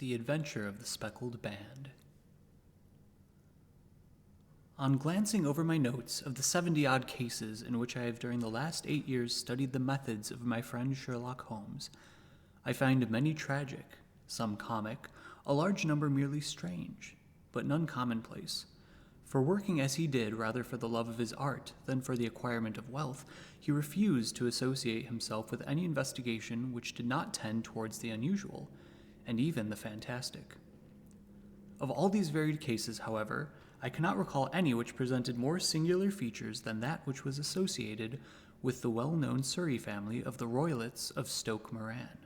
The Adventure of the Speckled Band. On glancing over my notes of the 70-odd cases in which I have during the last 8 years studied the methods of my friend Sherlock Holmes, I find many tragic, some comic, a large number merely strange, but none commonplace. For working as he did rather for the love of his art than for the acquirement of wealth, he refused to associate himself with any investigation which did not tend towards the unusual, and even the fantastic. Of all these varied cases, however, I cannot recall any which presented more singular features than that which was associated with the well-known Surrey family of the Roylotts of Stoke Moran.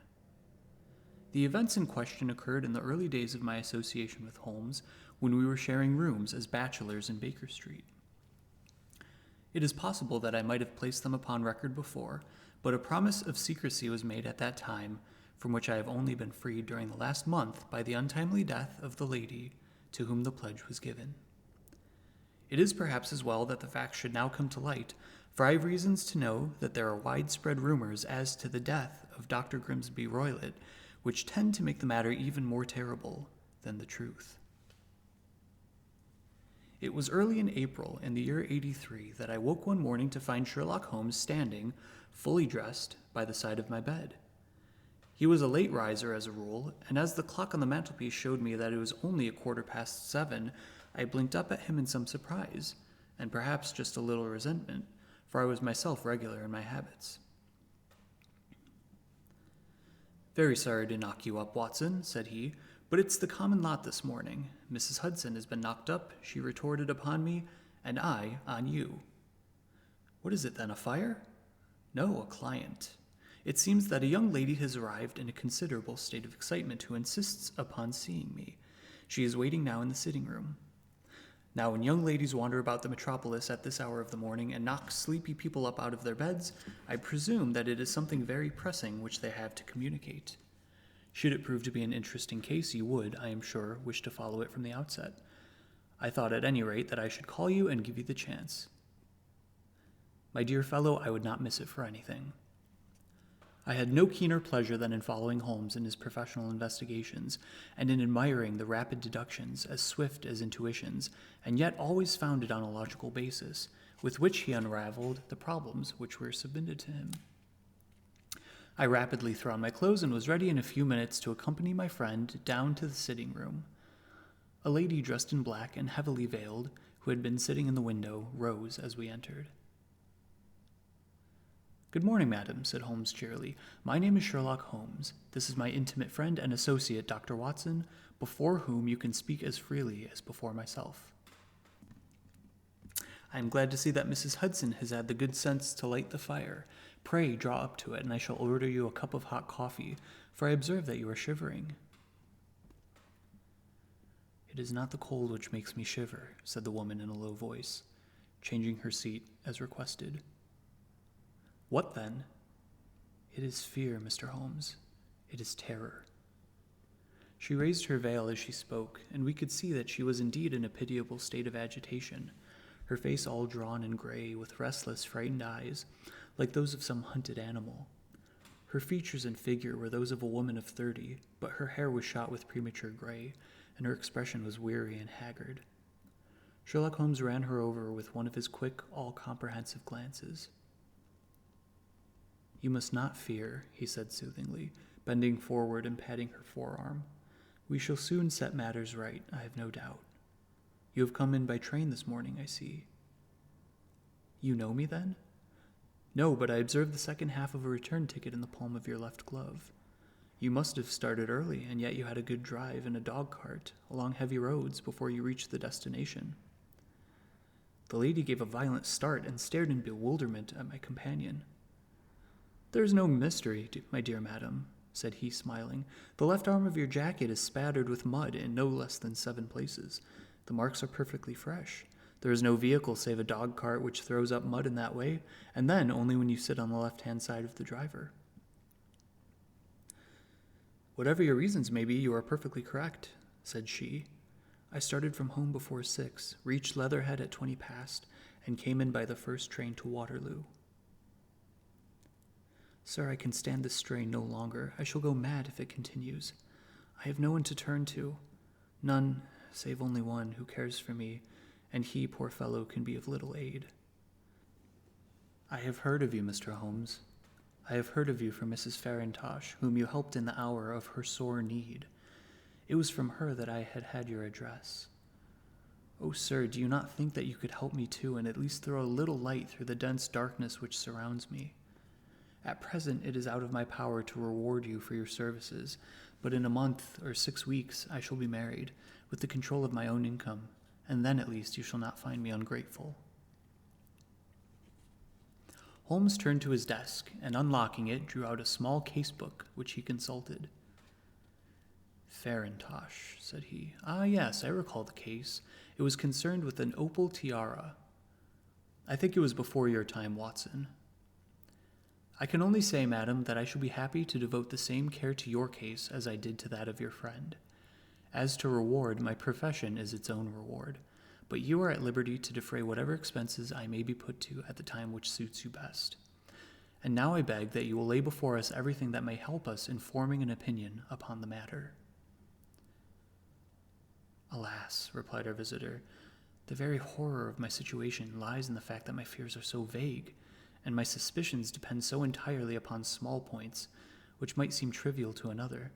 The events in question occurred in the early days of my association with Holmes, when we were sharing rooms as bachelors in Baker Street. It is possible that I might have placed them upon record before, but a promise of secrecy was made at that time, from which I have only been freed during the last month by the untimely death of the lady to whom the pledge was given. It is perhaps as well that the facts should now come to light, for I have reasons to know that there are widespread rumors as to the death of Dr. Grimsby Roylott, which tend to make the matter even more terrible than the truth. It was early in April in the year 83 that I woke one morning to find Sherlock Holmes standing, fully dressed, by the side of my bed. He was a late riser as a rule, and as the clock on the mantelpiece showed me that it was only 7:15, I blinked up at him in some surprise, and perhaps just a little resentment, for I was myself regular in my habits. "Very sorry to knock you up, Watson," said he, "but it's the common lot this morning. Mrs. Hudson has been knocked up, she retorted upon me, and I on you." "What is it then, a fire?" "No, a client. It seems that a young lady has arrived in a considerable state of excitement who insists upon seeing me. She is waiting now in the sitting room. Now, when young ladies wander about the metropolis at this hour of the morning and knock sleepy people up out of their beds, I presume that it is something very pressing which they have to communicate. Should it prove to be an interesting case, you would, I am sure, wish to follow it from the outset. I thought at any rate that I should call you and give you the chance. My dear fellow, I would not miss it for anything." I had no keener pleasure than in following Holmes in his professional investigations, and in admiring the rapid deductions, as swift as intuitions, and yet always founded on a logical basis, with which he unraveled the problems which were submitted to him. I rapidly threw on my clothes and was ready in a few minutes to accompany my friend down to the sitting room. A lady dressed in black and heavily veiled, who had been sitting in the window, rose as we entered. "Good morning, madam," said Holmes cheerily. "My name is Sherlock Holmes. This is my intimate friend and associate, Dr. Watson, before whom you can speak as freely as before myself. I am glad to see that Mrs. Hudson has had the good sense to light the fire. Pray draw up to it, and I shall order you a cup of hot coffee, for I observe that you are shivering." "It is not the cold which makes me shiver," said the woman in a low voice, changing her seat as requested. "What then?" "It is fear, Mr. Holmes. It is terror." She raised her veil as she spoke, and we could see that she was indeed in a pitiable state of agitation, her face all drawn and gray, with restless, frightened eyes, like those of some hunted animal. Her features and figure were those of a woman of 30, but her hair was shot with premature gray, and her expression was weary and haggard. Sherlock Holmes ran her over with one of his quick, all-comprehensive glances. "You must not fear," he said soothingly, bending forward and patting her forearm. "We shall soon set matters right, I have no doubt. You have come in by train this morning, I see." "You know me, then?" "No, but I observed the second half of a return ticket in the palm of your left glove. You must have started early, and yet you had a good drive in a dog-cart along heavy roads before you reached the destination." The lady gave a violent start and stared in bewilderment at my companion. "There is no mystery, my dear madam," said he, smiling. "The left arm of your jacket is spattered with mud in no less than 7 places. The marks are perfectly fresh. There is no vehicle save a dog-cart which throws up mud in that way, and then only when you sit on the left-hand side of the driver." "Whatever your reasons may be, you are perfectly correct," said she. "I started from home before 6, reached Leatherhead at 20 past, and came in by the first train to Waterloo." "Sir, I can stand this strain no longer. I shall go mad if it continues. I have no one to turn to, none save only one who cares for me, and he, poor fellow, can be of little aid. I have heard of you, Mr. Holmes. I have heard of you from Mrs. Farintosh, whom you helped in the hour of her sore need. It was from her that I had your address. Oh, sir, do you not think that you could help me too, and at least throw a little light through the dense darkness which surrounds me? At present, it is out of my power to reward you for your services, but in a month or 6 weeks I shall be married, with the control of my own income, and then at least you shall not find me ungrateful. Holmes turned to his desk, and unlocking it, drew out a small case-book, which he consulted. Farintosh, said he. Ah, yes, I recall the case. It was concerned with an opal tiara. I think it was before your time, Watson. I can only say, madam, that I shall be happy to devote the same care to your case as I did to that of your friend. As to reward, my profession is its own reward, but you are at liberty to defray whatever expenses I may be put to at the time which suits you best. And now I beg that you will lay before us everything that may help us in forming an opinion upon the matter. Alas, replied our visitor, the very horror of my situation lies in the fact that my fears are so vague, and my suspicions depend so entirely upon small points, which might seem trivial to another,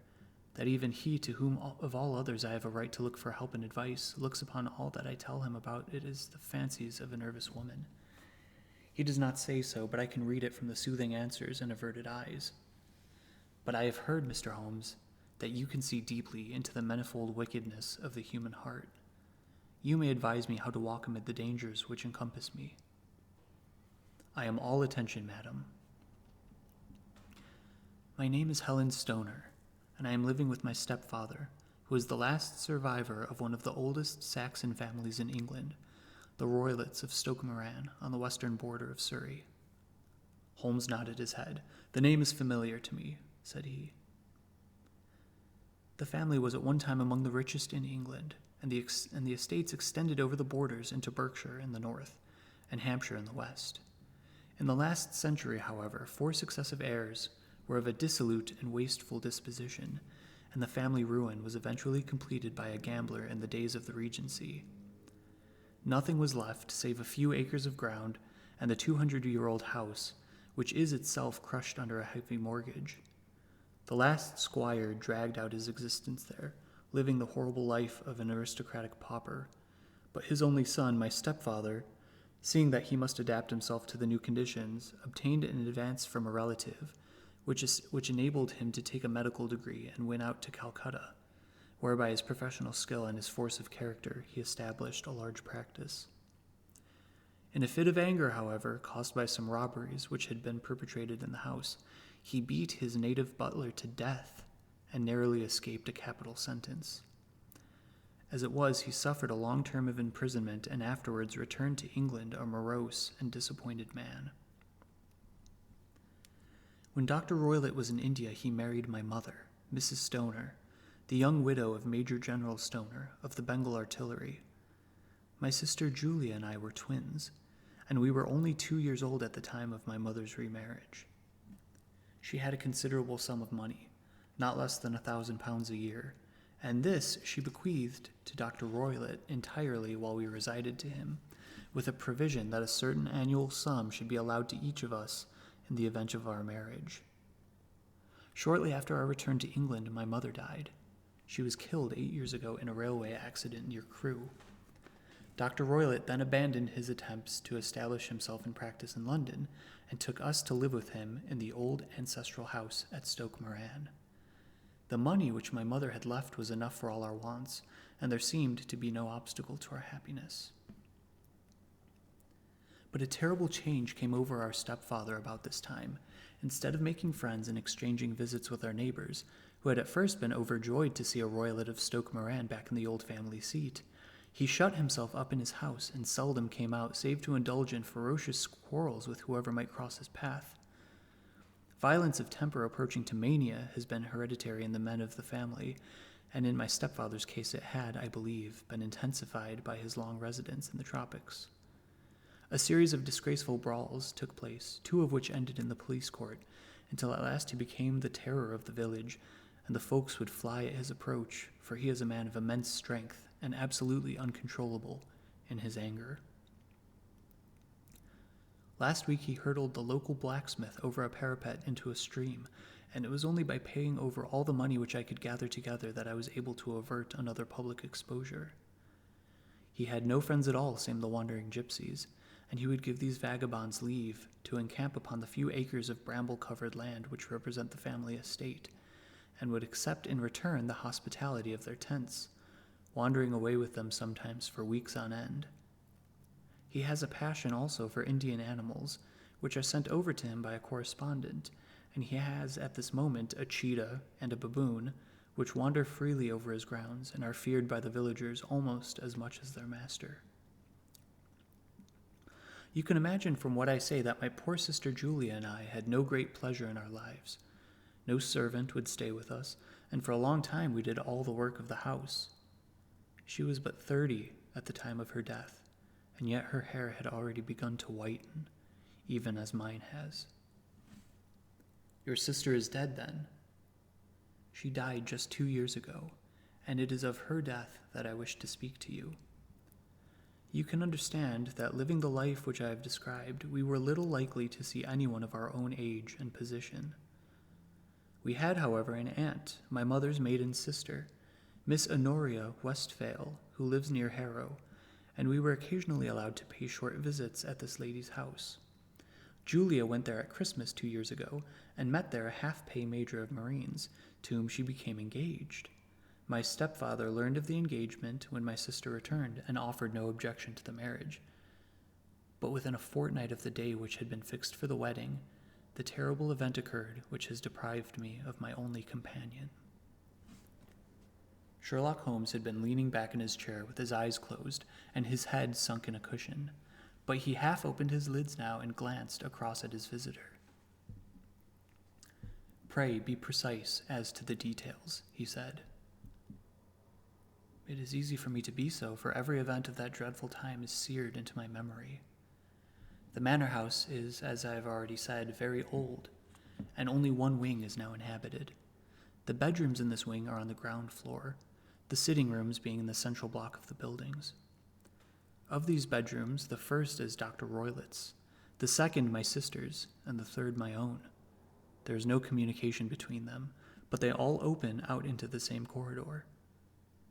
that even he to whom of all others I have a right to look for help and advice looks upon all that I tell him about it as the fancies of a nervous woman. He does not say so, but I can read it from the soothing answers and averted eyes. But I have heard, Mr. Holmes, that you can see deeply into the manifold wickedness of the human heart. You may advise me how to walk amid the dangers which encompass me. I am all attention, madam. My name is Helen Stoner, and I am living with my stepfather, who is the last survivor of one of the oldest Saxon families in England, the Roylotts of Stoke Moran, on the western border of Surrey. Holmes nodded his head. The name is familiar to me, said he. The family was at one time among the richest in England, and the estates extended over the borders into Berkshire in the north, and Hampshire in the west. In the last century, however, 4 successive heirs were of a dissolute and wasteful disposition, and the family ruin was eventually completed by a gambler in the days of the Regency. Nothing was left save a few acres of ground and the 200-year-old house, which is itself crushed under a heavy mortgage. The last squire dragged out his existence there, living the horrible life of an aristocratic pauper, but his only son, my stepfather, seeing that he must adapt himself to the new conditions, obtained an advance from a relative, which enabled him to take a medical degree and went out to Calcutta, where by his professional skill and his force of character he established a large practice. In a fit of anger, however, caused by some robberies which had been perpetrated in the house, he beat his native butler to death and narrowly escaped a capital sentence. As it was, he suffered a long term of imprisonment and afterwards returned to England a morose and disappointed man. When Dr. Roylott was in India, he married my mother, Mrs. Stoner, the young widow of Major General Stoner of the Bengal Artillery. My sister Julia and I were twins, and we were only 2 years old at the time of my mother's remarriage. She had a considerable sum of money, not less than £1,000 a year, and this she bequeathed to Dr. Roylott entirely while we resided to him, with a provision that a certain annual sum should be allowed to each of us in the event of our marriage. Shortly after our return to England, my mother died. She was killed 8 years ago in a railway accident near Crewe. Dr. Roylott then abandoned his attempts to establish himself in practice in London and took us to live with him in the old ancestral house at Stoke Moran. The money which my mother had left was enough for all our wants, and there seemed to be no obstacle to our happiness. But a terrible change came over our stepfather about this time. Instead of making friends and exchanging visits with our neighbors, who had at first been overjoyed to see a Roylott of Stoke Moran back in the old family seat, he shut himself up in his house and seldom came out save to indulge in ferocious quarrels with whoever might cross his path. Violence of temper approaching to mania has been hereditary in the men of the family, and in my stepfather's case it had, I believe, been intensified by his long residence in the tropics. A series of disgraceful brawls took place, 2 of which ended in the police court, until at last he became the terror of the village, and the folks would fly at his approach, for he is a man of immense strength and absolutely uncontrollable in his anger. Last week he hurtled the local blacksmith over a parapet into a stream, and it was only by paying over all the money which I could gather together that I was able to avert another public exposure. He had no friends at all save the wandering gypsies, and he would give these vagabonds leave to encamp upon the few acres of bramble-covered land which represent the family estate, and would accept in return the hospitality of their tents, wandering away with them sometimes for weeks on end. He has a passion also for Indian animals, which are sent over to him by a correspondent, and he has at this moment a cheetah and a baboon, which wander freely over his grounds and are feared by the villagers almost as much as their master. You can imagine from what I say that my poor sister Julia and I had no great pleasure in our lives. No servant would stay with us, and for a long time we did all the work of the house. She was but 30 at the time of her death, and yet her hair had already begun to whiten, even as mine has. Your sister is dead, then? She died just 2 years ago, and it is of her death that I wish to speak to you. You can understand that living the life which I have described, we were little likely to see anyone of our own age and position. We had, however, an aunt, my mother's maiden sister, Miss Honoria Westphale, who lives near Harrow, and we were occasionally allowed to pay short visits at this lady's house. Julia went there at Christmas 2 years ago, and met there a half-pay major of Marines, to whom she became engaged. My stepfather learned of the engagement when my sister returned, and offered no objection to the marriage. But within a fortnight of the day which had been fixed for the wedding, the terrible event occurred which has deprived me of my only companion. Sherlock Holmes had been leaning back in his chair with his eyes closed and his head sunk in a cushion, but he half opened his lids now and glanced across at his visitor. "Pray be precise as to the details," he said. "It is easy for me to be so, for every event of that dreadful time is seared into my memory. The manor house is, as I have already said, very old, and only one wing is now inhabited. The bedrooms in this wing are on the ground floor, the sitting rooms being in the central block of the buildings. Of these bedrooms, the first is Dr. Roylett's, the second my sister's, and the third my own. There is no communication between them, but they all open out into the same corridor.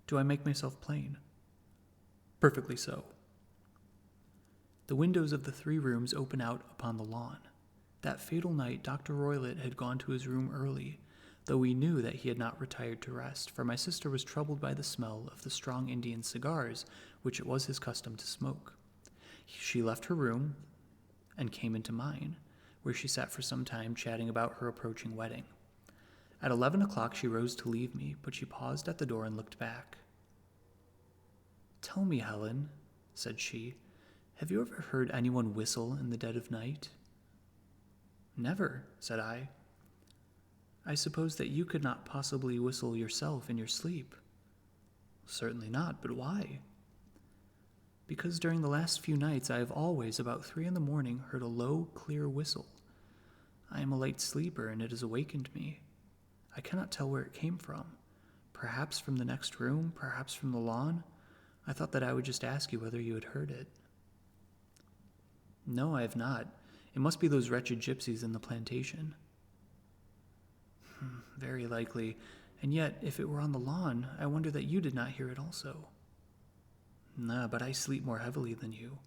Do I make myself plain?" "Perfectly so." The windows of the 3 rooms open out upon the lawn. That fatal night, Dr. Roylett had gone to his room early, though we knew that he had not retired to rest, for my sister was troubled by the smell of the strong Indian cigars which it was his custom to smoke. She left her room and came into mine, where she sat for some time chatting about her approaching wedding. At 11 o'clock she rose to leave me, but she paused at the door and looked back. "Tell me, Helen," said she, "have you ever heard anyone whistle in the dead of night?" "Never," said I. "I suppose that you could not possibly whistle yourself in your sleep." "Certainly not, but why?" "Because during the last few nights I have always, about 3 in the morning, heard a low, clear whistle. I am a light sleeper, and it has awakened me. I cannot tell where it came from. Perhaps from the next room, perhaps from the lawn. I thought that I would just ask you whether you had heard it." "No, I have not. It must be those wretched gypsies in the plantation." "Very likely. And yet, if it were on the lawn, I wonder that you did not hear it also." But I sleep more heavily than you."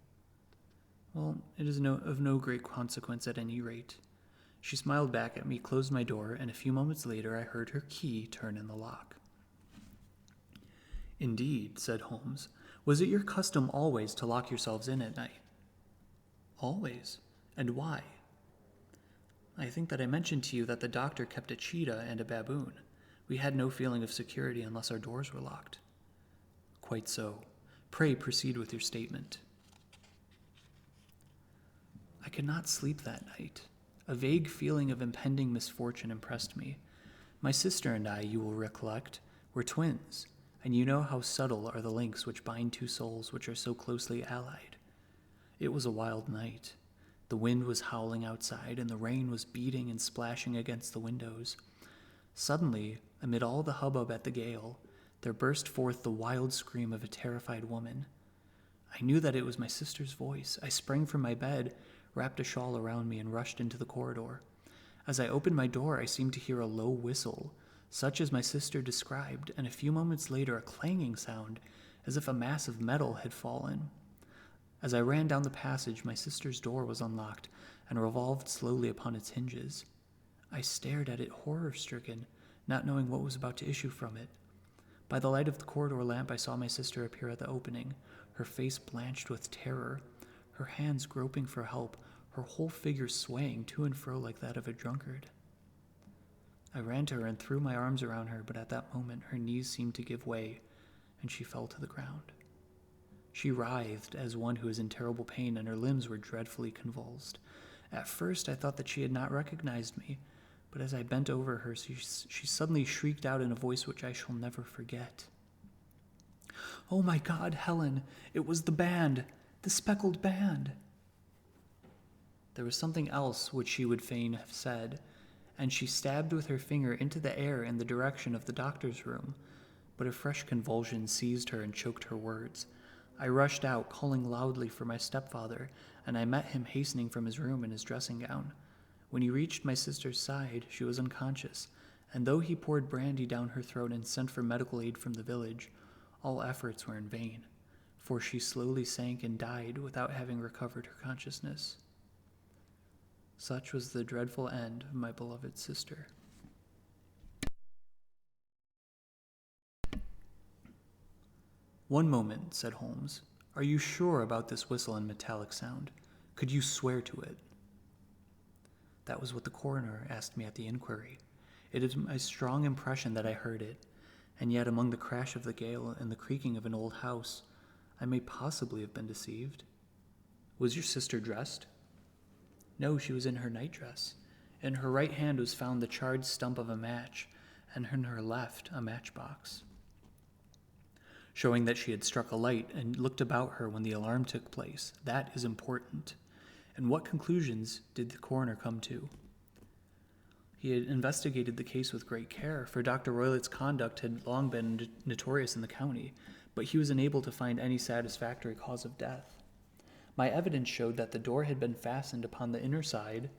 "Well, it is of no great consequence at any rate." She smiled back at me, closed my door, and a few moments later I heard her key turn in the lock. "Indeed," said Holmes. "Was it your custom always to lock yourselves in at night?" "Always. And why?" "I think that I mentioned to you that the doctor kept a cheetah and a baboon. We had no feeling of security unless our doors were locked." "Quite so. Pray proceed with your statement." "I could not sleep that night. A vague feeling of impending misfortune impressed me. My sister and I, you will recollect, were twins, and you know how subtle are the links which bind 2 souls which are so closely allied. It was a wild night. The wind was howling outside, and the rain was beating and splashing against the windows. Suddenly, amid all the hubbub at the gale, there burst forth the wild scream of a terrified woman. I knew that it was my sister's voice. I sprang from my bed, wrapped a shawl around me, and rushed into the corridor. As I opened my door, I seemed to hear a low whistle, such as my sister described, and a few moments later a clanging sound, as if a mass of metal had fallen. As I ran down the passage, my sister's door was unlocked and revolved slowly upon its hinges. I stared at it horror-stricken, not knowing what was about to issue from it. By the light of the corridor lamp, I saw my sister appear at the opening, her face blanched with terror, her hands groping for help, her whole figure swaying to and fro like that of a drunkard. I ran to her and threw my arms around her, but at that moment her knees seemed to give way, and she fell to the ground. She writhed as one who is in terrible pain, and her limbs were dreadfully convulsed. At first I thought that she had not recognized me, but as I bent over her, she suddenly shrieked out in a voice which I shall never forget. "Oh my God, Helen, it was the band, the Speckled Band." There was something else which she would fain have said, and she stabbed with her finger into the air in the direction of the doctor's room, but a fresh convulsion seized her and choked her words. I rushed out, calling loudly for my stepfather, and I met him hastening from his room in his dressing gown. When he reached my sister's side, she was unconscious, and though he poured brandy down her throat and sent for medical aid from the village, all efforts were in vain, for she slowly sank and died without having recovered her consciousness. Such was the dreadful end of my beloved sister. "One moment," said Holmes. "Are you sure about this whistle and metallic sound? Could you swear to it?" That was what the coroner asked me at the inquiry. It is my strong impression that I heard it, and yet among the crash of the gale and the creaking of an old house, I may possibly have been deceived. "Was your sister dressed?" "No, she was in her nightdress. In her right hand was found the charred stump of a match, and in her left a matchbox, showing that she had struck a light and looked about her when the alarm took place. That is important. And what conclusions did the coroner come to?" He had investigated the case with great care, for Dr. Roylett's conduct had long been notorious in the county, but he was unable to find any satisfactory cause of death. My evidence showed that the door had been fastened upon the inner side,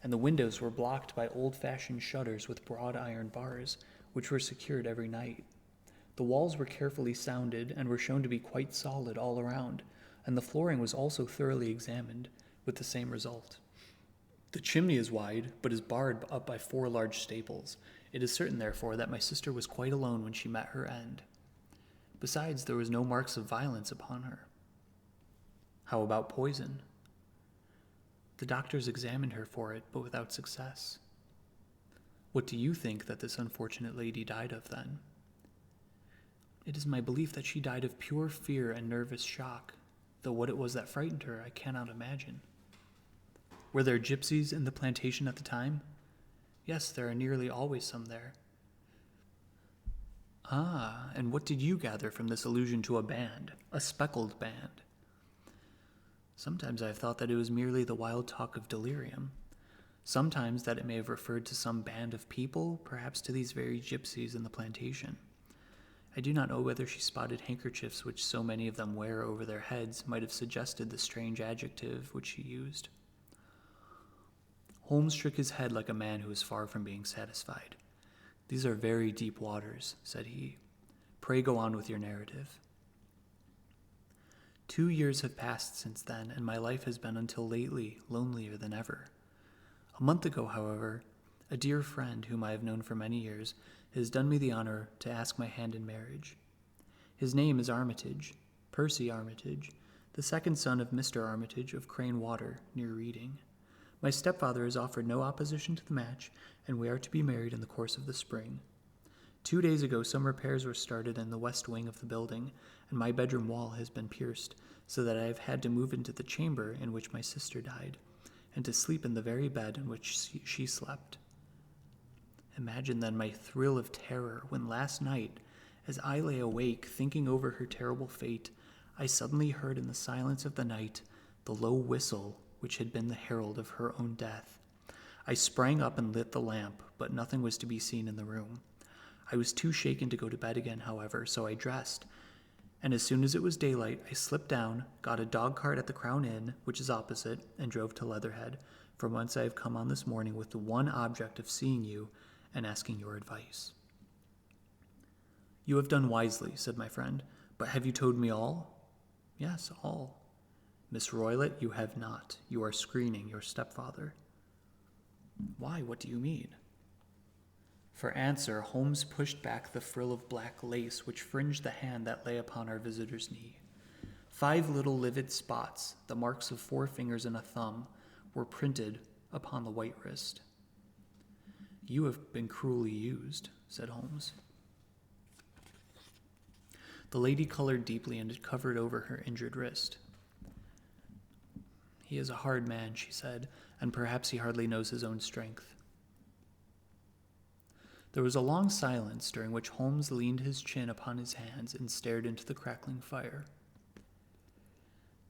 and the windows were blocked by old-fashioned shutters with broad iron bars, which were secured every night. The walls were carefully sounded and were shown to be quite solid all around, and the flooring was also thoroughly examined, with the same result. The chimney is wide, but is barred up by 4 large staples. It is certain, therefore, that my sister was quite alone when she met her end. Besides, there was no marks of violence upon her. How about poison? The doctors examined her for it, but without success. What do you think that this unfortunate lady died of, then? It is my belief that she died of pure fear and nervous shock, though what it was that frightened her I cannot imagine. Were there gypsies in the plantation at the time? Yes, there are nearly always some there. Ah, and what did you gather from this allusion to a band, a speckled band? Sometimes I have thought that it was merely the wild talk of delirium. Sometimes that it may have referred to some band of people, perhaps to these very gypsies in the plantation. I do not know whether she spotted handkerchiefs which so many of them wear over their heads might have suggested the strange adjective which she used. Holmes shook his head like a man who is far from being satisfied. "These are very deep waters," said he. "Pray go on with your narrative." 2 years have passed since then, and my life has been until lately lonelier than ever. A month ago, however, a dear friend whom I have known for many years has done me the honor to ask my hand in marriage. His name is Armitage, Percy Armitage, the second son of Mr. Armitage of Crane Water, near Reading. My stepfather has offered no opposition to the match, and we are to be married in the course of the spring. 2 days ago, some repairs were started in the west wing of the building, and my bedroom wall has been pierced, so that I have had to move into the chamber in which my sister died, and to sleep in the very bed in which she slept. Imagine then my thrill of terror when last night, as I lay awake thinking over her terrible fate, I suddenly heard in the silence of the night the low whistle which had been the herald of her own death. I sprang up and lit the lamp, but nothing was to be seen in the room. I was too shaken to go to bed again, however, so I dressed, and as soon as it was daylight, I slipped down, got a dog cart at the Crown Inn, which is opposite, and drove to Leatherhead, from whence I have come on this morning with the one object of seeing you and asking your advice. You have done wisely, said my friend, but have you told me all? Yes, all. Miss Roylott, you have not. You are screening your stepfather. Why? What do you mean? For answer, Holmes pushed back the frill of black lace which fringed the hand that lay upon our visitor's knee. 5 little livid spots, the marks of 4 fingers and a thumb, were printed upon the white wrist. You have been cruelly used, said Holmes. The lady colored deeply and covered over her injured wrist. He is a hard man, she said, and perhaps he hardly knows his own strength. There was a long silence, during which Holmes leaned his chin upon his hands and stared into the crackling fire.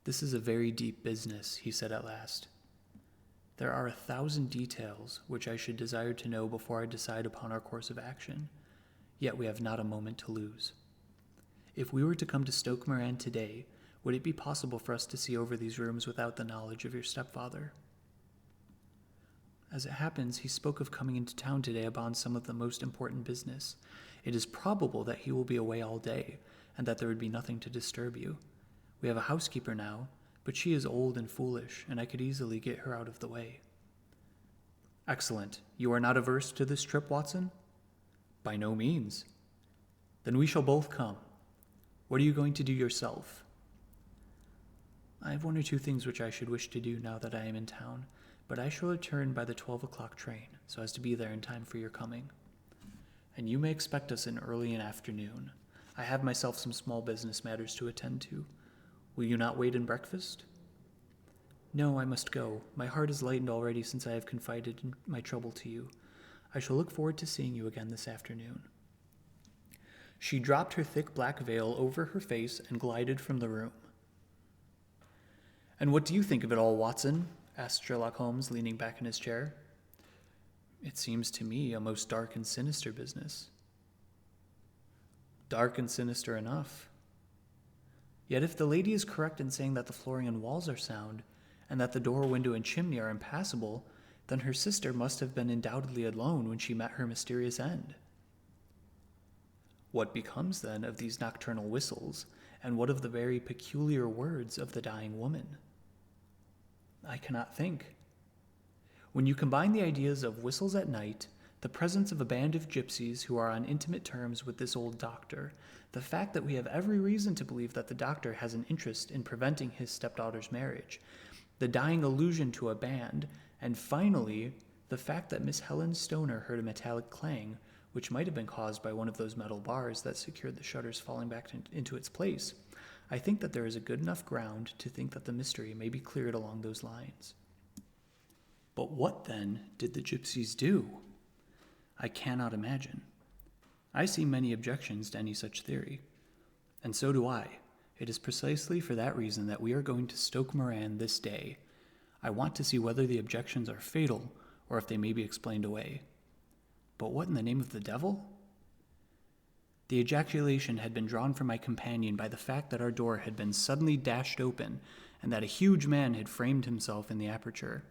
This is a very deep business, he said at last. There are 1,000 details which I should desire to know before I decide upon our course of action, yet we have not a moment to lose. If we were to come to Stoke Moran today, would it be possible for us to see over these rooms without the knowledge of your stepfather? As it happens, he spoke of coming into town today upon some of the most important business. It is probable that he will be away all day, and that there would be nothing to disturb you. We have a housekeeper now, but she is old and foolish, and I could easily get her out of the way. Excellent. You are not averse to this trip, Watson? By no means. Then we shall both come. What are you going to do yourself? I have 1 or 2 things which I should wish to do now that I am in town, but I shall return by the 12 o'clock train, so as to be there in time for your coming. And you may expect us in early in afternoon. I have myself some small business matters to attend to. Will you not wait and breakfast? No, I must go. My heart is lightened already since I have confided my trouble to you. I shall look forward to seeing you again this afternoon. She dropped her thick black veil over her face and glided from the room. And what do you think of it all, Watson? Asked Sherlock Holmes, leaning back in his chair. It seems to me a most dark and sinister business. Dark and sinister enough. Yet if the lady is correct in saying that the flooring and walls are sound, and that the door, window, and chimney are impassable, then her sister must have been undoubtedly alone when she met her mysterious end. What becomes, then, of these nocturnal whistles, and what of the very peculiar words of the dying woman? I cannot think. When you combine the ideas of whistles at night, the presence of a band of gypsies who are on intimate terms with this old doctor, the fact that we have every reason to believe that the doctor has an interest in preventing his stepdaughter's marriage, the dying allusion to a band, and finally, the fact that Miss Helen Stoner heard a metallic clang, which might have been caused by one of those metal bars that secured the shutters falling back into its place, I think that there is a good enough ground to think that the mystery may be cleared along those lines. But what, then, did the gypsies do? I cannot imagine. I see many objections to any such theory, and so do I. It is precisely for that reason that we are going to Stoke Moran this day. I want to see whether the objections are fatal, or if they may be explained away. But what in the name of the devil? The ejaculation had been drawn from my companion by the fact that our door had been suddenly dashed open, and that a huge man had framed himself in the aperture.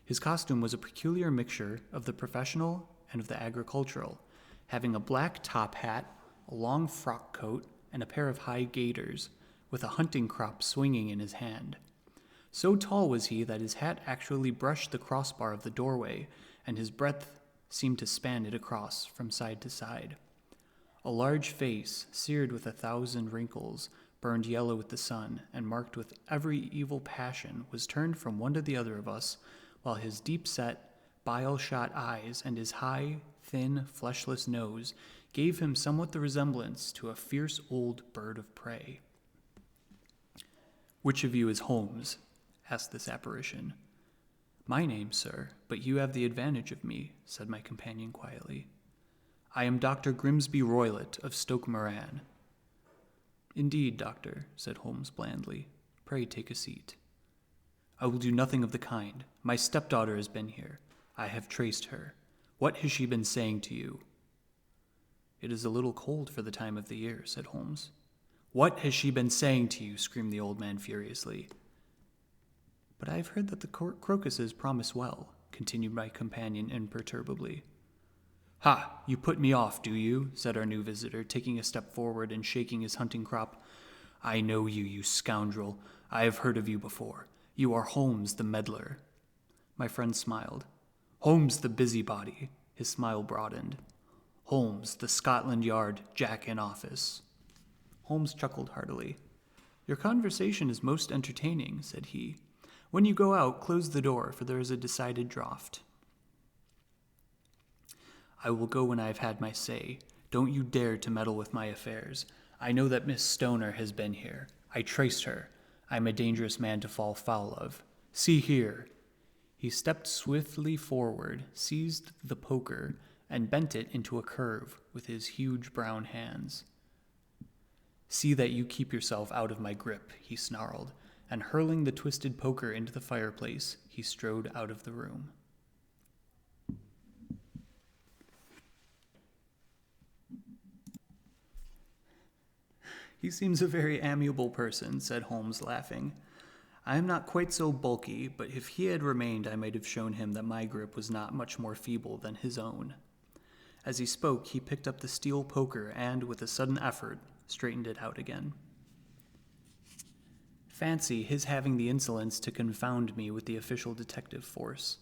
His costume was a peculiar mixture of the professional and of the agricultural, having a black top hat, a long frock coat, and a pair of high gaiters, with a hunting crop swinging in his hand. So tall was he that his hat actually brushed the crossbar of the doorway, and his breadth seemed to span it across from side to side. A large face, seared with 1,000 wrinkles, burned yellow with the sun, and marked with every evil passion, was turned from one to the other of us, while his deep-set, bile-shot eyes and his high, thin, fleshless nose gave him somewhat the resemblance to a fierce old bird of prey. "Which of you is Holmes?" asked this apparition. "My name, sir, but you have the advantage of me," said my companion quietly. "I am Dr. Grimsby Roylott of Stoke Moran." "Indeed, doctor," said Holmes blandly. "Pray take a seat." "I will do nothing of the kind. My stepdaughter has been here. I have traced her. What has she been saying to you?" "It is a little cold for the time of the year," said Holmes. "What has she been saying to you?" screamed the old man furiously. "But I have heard that the crocuses promise well," continued my companion imperturbably. "Ha! You put me off, do you?" said our new visitor, taking a step forward and shaking his hunting crop. "I know you, you scoundrel. I have heard of you before. You are Holmes the meddler." My friend smiled. "Holmes the busybody." His smile broadened. "Holmes, the Scotland Yard Jack in office." Holmes chuckled heartily. "Your conversation is most entertaining," said he. "When you go out, close the door, for there is a decided draught." "I will go when I have had my say. Don't you dare to meddle with my affairs. I know that Miss Stoner has been here. I traced her. I am a dangerous man to fall foul of. See here." He stepped swiftly forward, seized the poker, and bent it into a curve with his huge brown hands. "See that you keep yourself out of my grip," he snarled, and hurling the twisted poker into the fireplace, he strode out of the room. "He seems a very amiable person," said Holmes, laughing. "I am not quite so bulky, but if he had remained, I might have shown him that my grip was not much more feeble than his own." As he spoke, he picked up the steel poker and, with a sudden effort, straightened it out again. Fancy his having the insolence to confound me with the official detective force.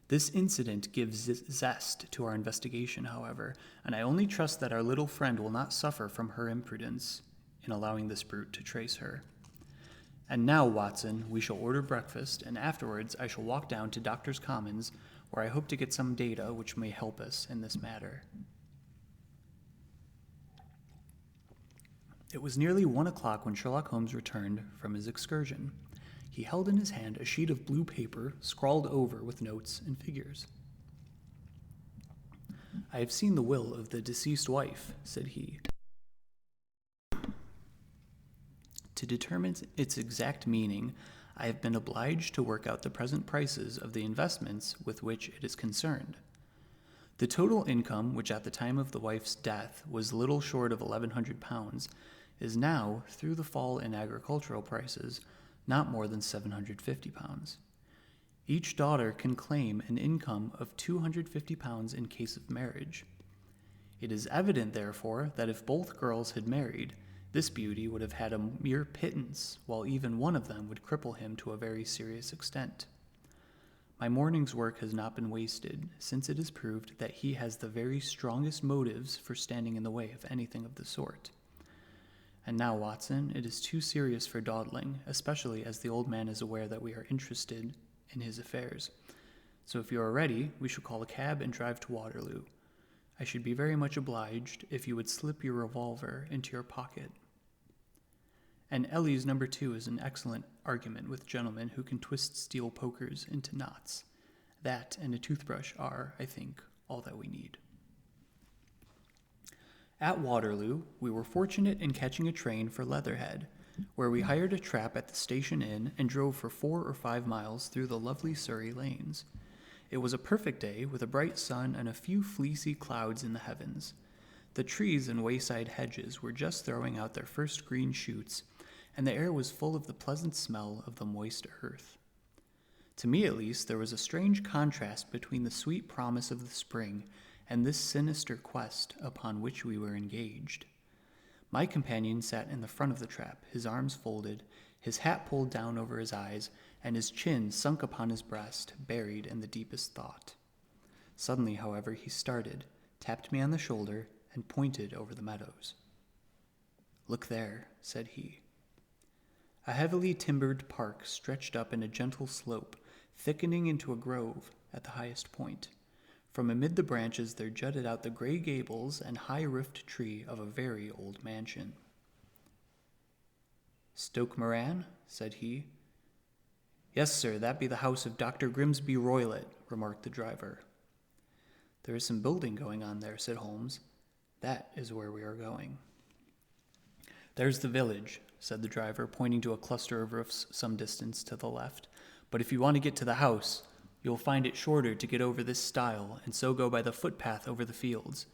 This incident gives zest to our investigation, however, and I only trust that our little friend will not suffer from her imprudence in allowing this brute to trace her. And now, Watson, we shall order breakfast, and afterwards I shall walk down to Doctor's Commons, where I hope to get some data which may help us in this matter. It was nearly 1 o'clock when Sherlock Holmes returned from his excursion. He held in his hand a sheet of blue paper scrawled over with notes and figures. "I have seen the will of the deceased wife," said he. "To determine its exact meaning, I have been obliged to work out the present prices of the investments with which it is concerned. The total income, which at the time of the wife's death was little short of £1,100, is now, through the fall in agricultural prices, not more than £750. Each daughter can claim an income of £250 in case of marriage. It is evident, therefore, that if both girls had married, this beauty would have had a mere pittance, while even one of them would cripple him to a very serious extent. My morning's work has not been wasted, since it is proved that he has the very strongest motives for standing in the way of anything of the sort. And now, Watson, it is too serious for dawdling, especially as the old man is aware that we are interested in his affairs. So if you are ready, we shall call a cab and drive to Waterloo. I should be very much obliged if you would slip your revolver into your pocket." And Ellie's number 2 is an excellent argument with gentlemen who can twist steel pokers into knots. That and a toothbrush are, I think, all that we need. At Waterloo, we were fortunate in catching a train for Leatherhead, where we hired a trap at the station inn and drove for 4 or 5 miles through the lovely Surrey lanes. It was a perfect day, with a bright sun and a few fleecy clouds in the heavens. The trees and wayside hedges were just throwing out their first green shoots, and the air was full of the pleasant smell of the moist earth. To me, at least, there was a strange contrast between the sweet promise of the spring and this sinister quest upon which we were engaged. My companion sat in the front of the trap, his arms folded, his hat pulled down over his eyes, and his chin sunk upon his breast, buried in the deepest thought. Suddenly, however, he started, tapped me on the shoulder, and pointed over the meadows. "Look there," said he. A heavily timbered park stretched up in a gentle slope, thickening into a grove at the highest point. From amid the branches there jutted out the gray gables and high-roofed tree of a very old mansion. "Stoke Moran?" said he. "Yes, sir, that be the house of Dr. Grimsby Roylott," remarked the driver. "There is some building going on there," said Holmes. "That is where we are going." "There's the village," said the driver, pointing to a cluster of roofs some distance to the left. "But if you want to get to the house, You'll find it shorter to get over this stile, and so go by the footpath over the fields.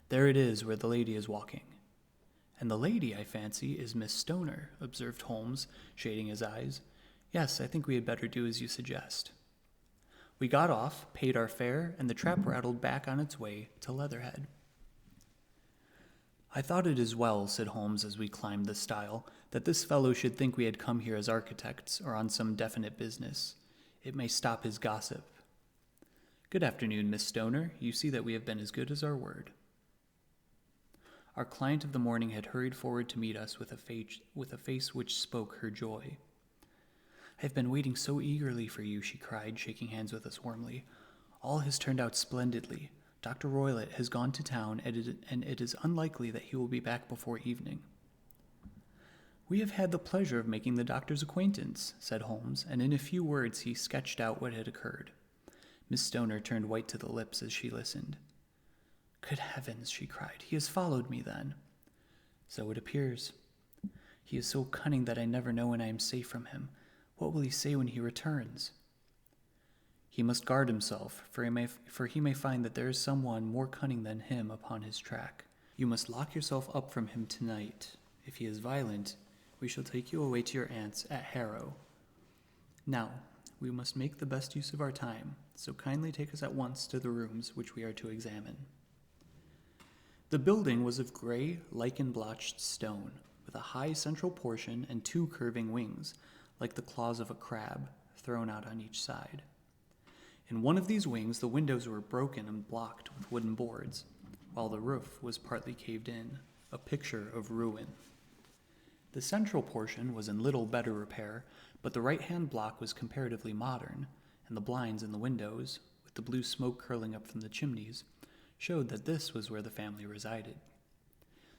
There it is where the lady is walking." "And the lady, I fancy, is Miss Stoner," observed Holmes, shading his eyes. "Yes, I think we had better do as you suggest." We got off, paid our fare, and the trap rattled back on its way to Leatherhead. "I thought it as well," said Holmes as we climbed the stile, "that this fellow should think we had come here as architects or on some definite business. It may stop his gossip. Good afternoon, Miss Stoner. You see that we have been as good as our word." Our client of the morning had hurried forward to meet us with a face which spoke her joy. "I have been waiting so eagerly for you," she cried, shaking hands with us warmly. "All has turned out splendidly. Dr. Roylott has gone to town, and it is unlikely that he will be back before evening." "We have had the pleasure of making the doctor's acquaintance," said Holmes, and in a few words he sketched out what had occurred. Miss Stoner turned white to the lips as she listened. "Good heavens," she cried, "he has followed me, then." "So it appears. He is so cunning that I never know when I am safe from him. What will he say when he returns?" "He must guard himself, for he may find that there is someone more cunning than him upon his track. You must lock yourself up from him tonight. If he is violent, we shall take you away to your aunt's at Harrow. Now, we must make the best use of our time, so kindly take us at once to the rooms which we are to examine." The building was of gray, lichen-blotched stone, with a high central portion and two curving wings, like the claws of a crab, thrown out on each side. In one of these wings, the windows were broken and blocked with wooden boards, while the roof was partly caved in, a picture of ruin. The central portion was in little better repair, but the right-hand block was comparatively modern, and the blinds in the windows, with the blue smoke curling up from the chimneys, showed that this was where the family resided.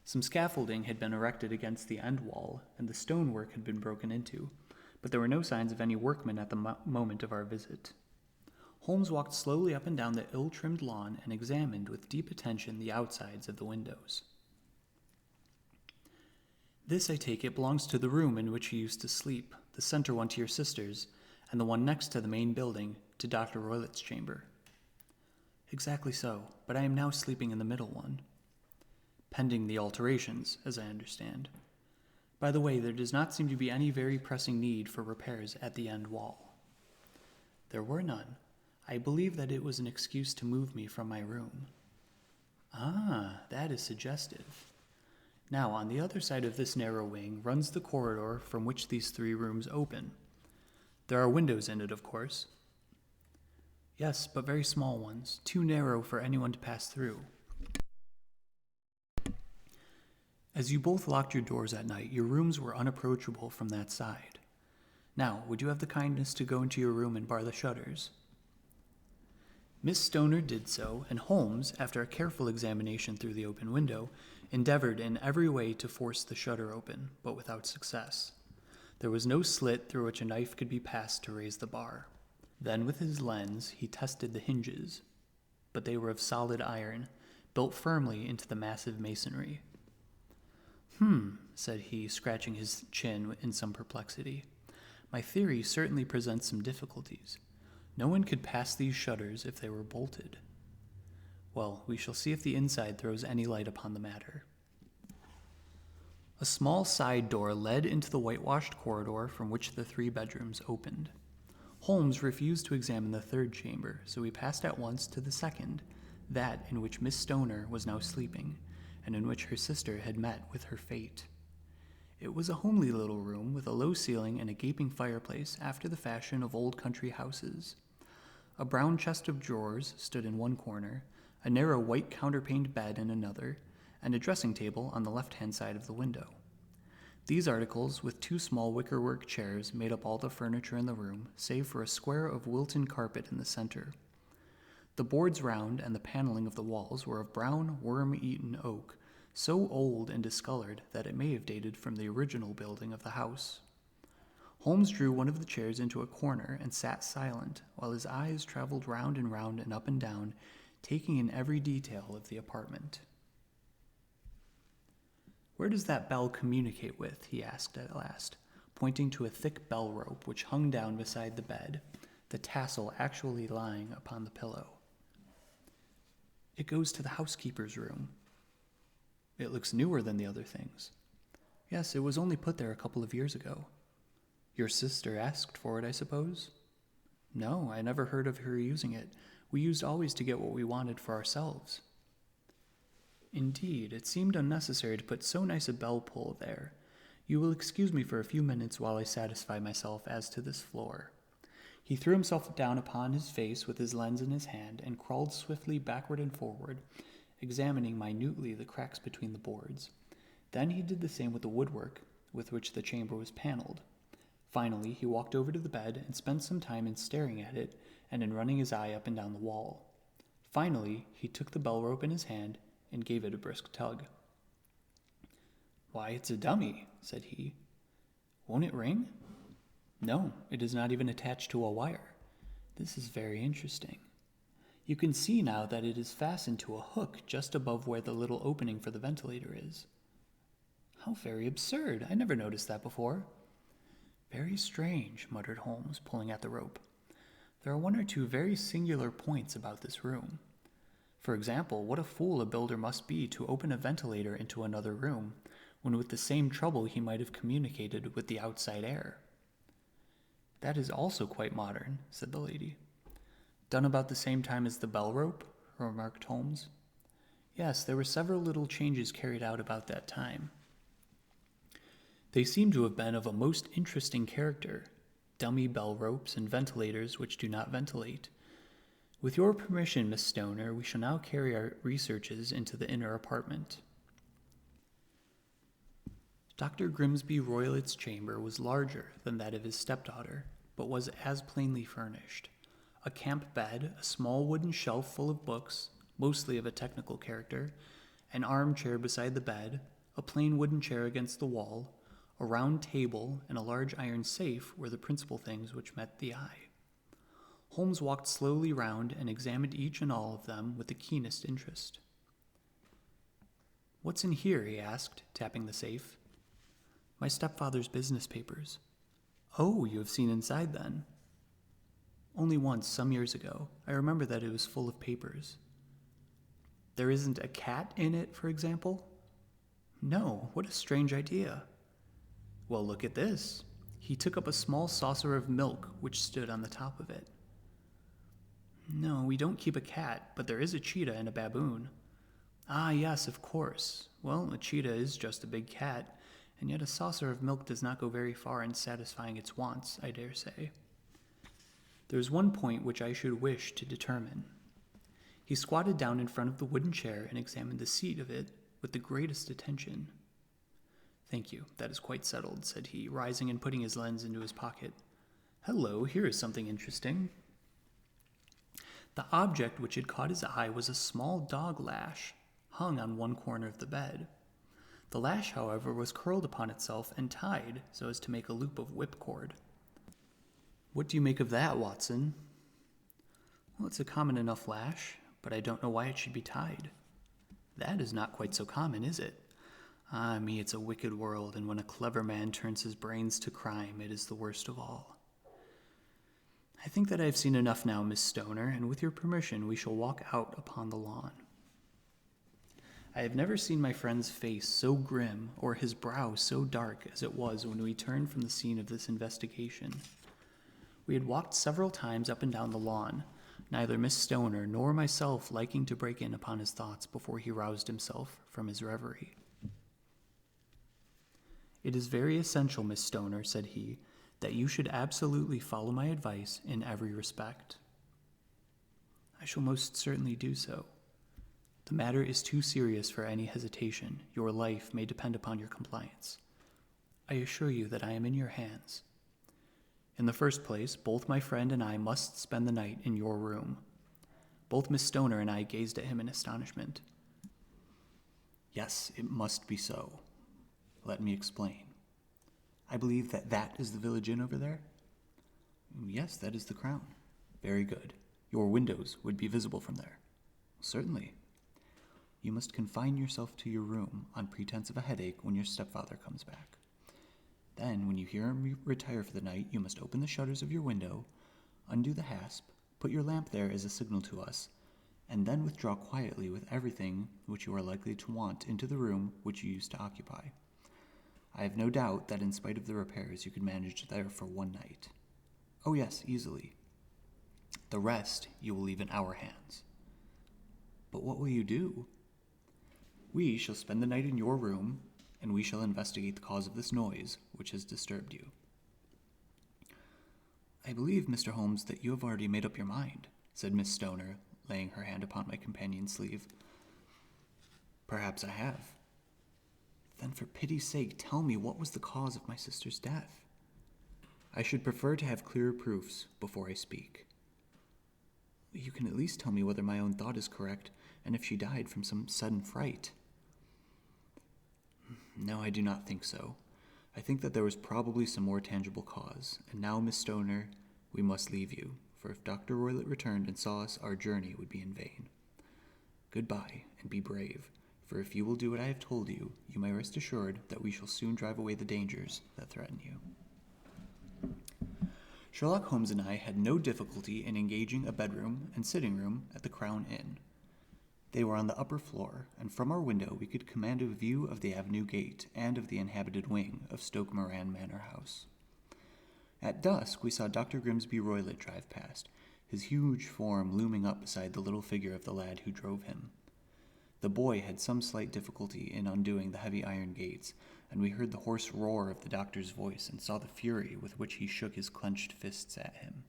Some scaffolding had been erected against the end wall, and the stonework had been broken into, but there were no signs of any workmen at the moment of our visit. Holmes walked slowly up and down the ill-trimmed lawn and examined with deep attention the outsides of the windows. "This, I take it, belongs to the room in which you used to sleep, the center one to your sister's, and the one next to the main building to Dr. Roylott's chamber." "Exactly so, but I am now sleeping in the middle one." "Pending the alterations, as I understand. By the way, there does not seem to be any very pressing need for repairs at the end wall." "There were none. I believe that it was an excuse to move me from my room." "Ah, that is suggestive. Now, on the other side of this narrow wing runs the corridor from which these three rooms open. There are windows in it, of course." "Yes, but very small ones, too narrow for anyone to pass through." "As you both locked your doors at night, your rooms were unapproachable from that side. Now, would you have the kindness to go into your room and bar the shutters?" Miss Stoner did so, and Holmes, after a careful examination through the open window, endeavored in every way to force the shutter open, but without success. There was no slit through which a knife could be passed to raise the bar. Then with his lens he tested the hinges, but they were of solid iron, built firmly into the massive masonry. Said he, scratching his chin in some perplexity. "My theory certainly presents some difficulties. No one could pass these shutters if they were bolted. Well, we shall see if the inside throws any light upon the matter." A small side door led into the whitewashed corridor from which the three bedrooms opened. Holmes refused to examine the third chamber, so we passed at once to the second, that in which Miss Stoner was now sleeping, and in which her sister had met with her fate. It was a homely little room with a low ceiling and a gaping fireplace after the fashion of old country houses. A brown chest of drawers stood in one corner, a narrow white counterpaned bed in another, and a dressing table on the left-hand side of the window. These articles, with two small wickerwork chairs, made up all the furniture in the room, save for a square of Wilton carpet in the center. The boards round and the paneling of the walls were of brown, worm-eaten oak, so old and discolored that it may have dated from the original building of the house. Holmes drew one of the chairs into a corner and sat silent, while his eyes traveled round and up and down, taking in every detail of the apartment. "Where does that bell communicate with?" he asked at last, pointing to a thick bell rope which hung down beside the bed, the tassel actually lying upon the pillow. It goes to the housekeeper's room. It looks newer than the other things. Yes, it was only put there a couple of years ago. Your sister asked for it, I suppose? No, I never heard of her using it. We used always to get what we wanted for ourselves. Indeed, it seemed unnecessary to put so nice a bell pull there. You will excuse me for a few minutes while I satisfy myself as to this floor. He threw himself down upon his face with his lens in his hand and crawled swiftly backward and forward, examining minutely the cracks between the boards. Then he did the same with the woodwork with which the chamber was paneled. Finally, he walked over to the bed and spent some time in staring at it and in running his eye up and down the wall. Finally, he took the bell rope in his hand and gave it a brisk tug. "Why, it's a dummy," said he. "Won't it ring?" "No, it is not even attached to a wire. This is very interesting. You can see now that it is fastened to a hook just above where the little opening for the ventilator is." "How very absurd! I never noticed that before." "Very strange," muttered Holmes, pulling at the rope. "There are one or two very singular points about this room. For example, what a fool a builder must be to open a ventilator into another room, when with the same trouble he might have communicated with the outside air." "That is also quite modern," said the lady. "Done about the same time as the bell rope?" remarked Holmes. "Yes, there were several little changes carried out about that time. They seem to have been of a most interesting character, dummy bell ropes and ventilators which do not ventilate. With your permission, Miss Stoner, we shall now carry our researches into the inner apartment." Dr. Grimsby Roylett's chamber was larger than that of his stepdaughter, but was as plainly furnished. A camp bed, a small wooden shelf full of books, mostly of a technical character, an armchair beside the bed, a plain wooden chair against the wall, a round table, and a large iron safe were the principal things which met the eye. Holmes walked slowly round and examined each and all of them with the keenest interest. "What's in here?" he asked, tapping the safe. "My stepfather's business papers." "Oh, you have seen inside, then?" "Only once, some years ago. I remember that it was full of papers." "There isn't a cat in it, for example?" "No, what a strange idea." "Well, look at this." He took up a small saucer of milk which stood on the top of it. "No, we don't keep a cat, but there is a cheetah and a baboon." "Ah, yes, of course. Well, a cheetah is just a big cat, and yet a saucer of milk does not go very far in satisfying its wants, I dare say. There is one point which I should wish to determine." He squatted down in front of the wooden chair and examined the seat of it with the greatest attention. "Thank you, that is quite settled," said he, rising and putting his lens into his pocket. "Hello, here is something interesting." The object which had caught his eye was a small dog lash, hung on one corner of the bed. The lash, however, was curled upon itself and tied so as to make a loop of whipcord. "What do you make of that, Watson?" "Well, it's a common enough lash, but I don't know why it should be tied." "That is not quite so common, is it? Ah, me, it's a wicked world, and when a clever man turns his brains to crime, it is the worst of all. I think that I have seen enough now, Miss Stoner, and with your permission we shall walk out upon the lawn." I have never seen my friend's face so grim or his brow so dark as it was when we turned from the scene of this investigation. We had walked several times up and down the lawn, neither Miss Stoner nor myself liking to break in upon his thoughts before he roused himself from his reverie. "It is very essential, Miss Stoner," said he, "that you should absolutely follow my advice in every respect." "I shall most certainly do so. The matter is too serious for any hesitation. Your life may depend upon your compliance. I assure you that I am in your hands. In the first place, both my friend and I must spend the night in your room." Both Miss Stoner and I gazed at him in astonishment. "Yes, it must be so. Let me explain. I believe that is the village inn over there?" "Yes, that is the Crown." "Very good. Your windows would be visible from there?" "Certainly." "You must confine yourself to your room on pretense of a headache when your stepfather comes back. Then, when you hear him retire for the night, you must open the shutters of your window, Undo the hasp, put your lamp there as a signal to us, and then withdraw quietly with everything which you are likely to want into the room which you used to occupy. I have no doubt that in spite of the repairs you could manage there for one night. Oh yes, easily. The rest you will leave in our hands. But what will you do? We shall spend the night in your room, and we shall investigate the cause of this noise which has disturbed you. I believe, Mr. Holmes, that you have already made up your mind, said Miss Stoner, laying her hand upon my companion's sleeve. Perhaps I have. Then for pity's sake, tell me what was the cause of my sister's death. I should prefer to have clearer proofs before I speak. You can at least tell me whether my own thought is correct, and if she died from some sudden fright. No, I do not think so. I think that there was probably some more tangible cause, and now, Miss Stoner, we must leave you, for if Dr. Roylott returned and saw us, our journey would be in vain. Goodbye, and be brave, for if you will do what I have told you, you may rest assured that we shall soon drive away the dangers that threaten you. Sherlock Holmes and I had no difficulty in engaging a bedroom and sitting room at the Crown Inn. They were on the upper floor, and from our window we could command a view of the avenue gate and of the inhabited wing of Stoke Moran Manor House. At dusk we saw Dr. Grimsby Roylott drive past, his huge form looming up beside the little figure of the lad who drove him. The boy had some slight difficulty in undoing the heavy iron gates, and we heard the hoarse roar of the doctor's voice and saw the fury with which he shook his clenched fists at him.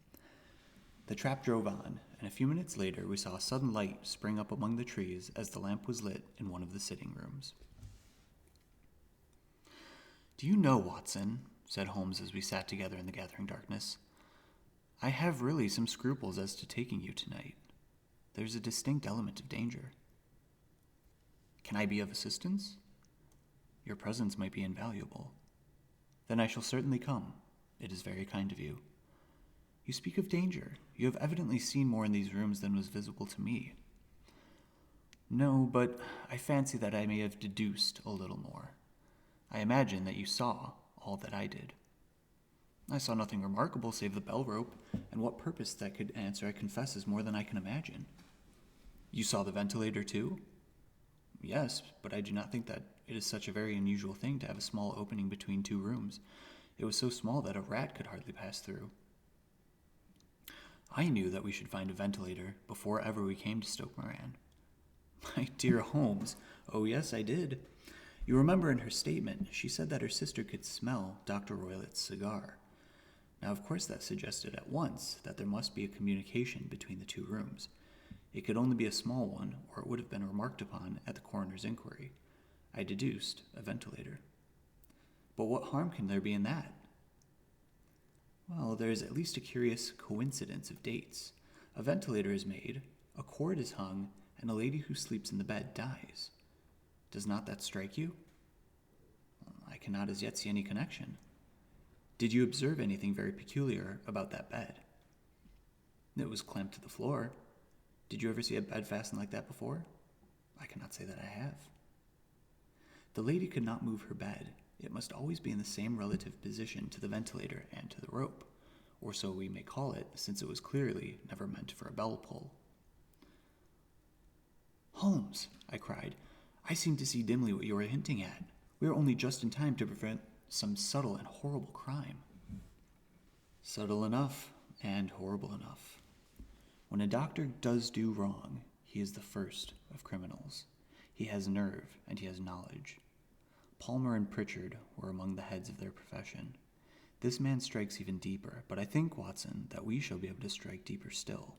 The trap drove on, and a few minutes later we saw a sudden light spring up among the trees as the lamp was lit in one of the sitting rooms. Do you know, Watson, said Holmes as we sat together in the gathering darkness, I have really some scruples as to taking you tonight. There's a distinct element of danger. Can I be of assistance? Your presence might be invaluable. Then I shall certainly come. It is very kind of you. You speak of danger. You have evidently seen more in these rooms than was visible to me. No, but I fancy that I may have deduced a little more. I imagine that you saw all that I did. I saw nothing remarkable save the bell rope, and what purpose that could answer I confess is more than I can imagine. You saw the ventilator too? Yes, but I do not think that it is such a very unusual thing to have a small opening between two rooms. It was so small that a rat could hardly pass through. I knew that we should find a ventilator before ever we came to Stoke Moran. My dear Holmes, oh yes, I did. You remember in her statement, she said that her sister could smell Dr. Roylott's cigar. Now, of course, that suggested at once that there must be a communication between the two rooms. It could only be a small one, or it would have been remarked upon at the coroner's inquiry. I deduced a ventilator. But what harm can there be in that? Well, there is at least a curious coincidence of dates. A ventilator is made, a cord is hung, and a lady who sleeps in the bed dies. Does not that strike you? I cannot as yet see any connection. Did you observe anything very peculiar about that bed? It was clamped to the floor. Did you ever see a bed fastened like that before? I cannot say that I have. The lady could not move her bed. It must always be in the same relative position to the ventilator and to the rope, or so we may call it, since it was clearly never meant for a bell pull. Holmes, I cried, I seem to see dimly what you are hinting at. We are only just in time to prevent some subtle and horrible crime. Subtle enough and horrible enough. When a doctor does do wrong, he is the first of criminals. He has nerve and he has knowledge. Palmer and Pritchard were among the heads of their profession. This man strikes even deeper, but I think, Watson, that we shall be able to strike deeper still.